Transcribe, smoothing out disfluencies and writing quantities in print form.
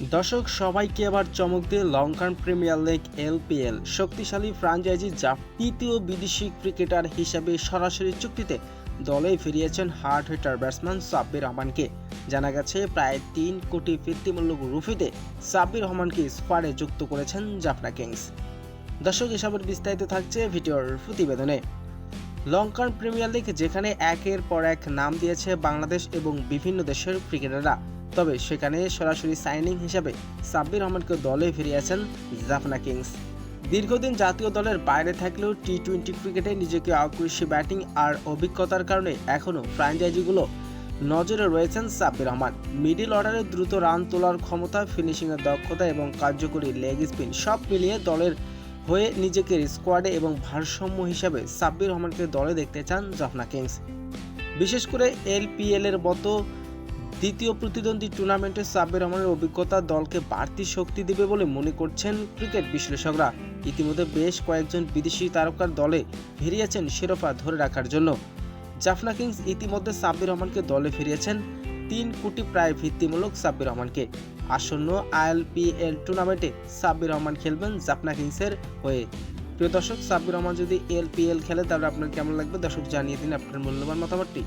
দর্শক সবাইকে এবার চমক দিয়ে লঙ্কান প্রিমিয়ার লিগ এলপিএল শক্তিশালী ফ্র্যাঞ্চাইজি যা তৃতীয় বিদেশি ক্রিকেটার হিসেবে সরাসরি চুক্তিতে দলে ফিরিয়েছেন হার্ড হিটার ব্যাটসম্যান সাব্বির রহমানকে। জানা গেছে প্রায় ৩ কোটি ফিরতিমূলক রুপিতে সাব্বির রহমানকে স্কোয়াডে যুক্ত করেছেন জাফনা কিংস। দর্শক এসবের বিস্তারিত থাকছে ভিডিওর প্রতিবেদনে। লঙ্কান প্রিমিয়ার লিগ যেখানে একের পর এক নাম দিয়েছে বাংলাদেশ এবং বিভিন্ন দেশের ক্রিকেটাররা, তবে সেখানে সরাসরি সাইনিং হিসেবে সাব্বির রহমানকে দলে ফিরিয়েছেন জাফনা কিংস। দীর্ঘদিন জাতীয় দলের বাইরে থাকলেও টি-20 ক্রিকেটে নিজেকে আকর্ষী ব্যাটিং আর অভিজ্ঞতার কারণে এখনও ফ্র্যাঞ্চাইজিগুলো নজরে রয়েছেন সাব্বির রহমান। মিডল অর্ডারে দ্রুত রান তোলার ক্ষমতা, ফিনিশিংয়ের দক্ষতা এবং কার্যকরী লেগ স্পিন সব মিলিয়ে দলের হয়ে নিজেকে স্কোয়াডে এবং ভারসাম্য হিসেবে সাব্বির রহমানকে দলে দেখতে চান জাফনা কিংস। বিশেষ করে এলপিএল এর মতো দ্বিতীয় প্রতিদ্বন্দ্বী টুর্নামেন্টে সাব্বির রহমানের অভিজ্ঞতা দলকে বাড়তি শক্তি দেবে বলে মনে করছেন ক্রিকেট বিশ্লেষকরা। ইতিমধ্যে বেশ কয়েকজন বিদেশি তারকার দলে ফিরিয়েছেন শিরোপা ধরে রাখার জন্য। জাফনা কিংস ইতিমধ্যে সাব্বির রহমানকে দলে ফিরিয়েছেন ৩ কোটি প্রায় ভিত্তিমূলক সাব্বির রহমানকে। আসন্ন আইএলপিএল টুর্নামেন্টে সাব্বির রহমান খেলবেন জাফনা কিংসের হয়ে। প্রিয় দর্শক, সাব্বির রহমান যদি এলপিএল খেলে তাহলে আপনার কেমন লাগবে দর্শক জানিয়ে দিন আপনার মূল্যবান মতামতটি।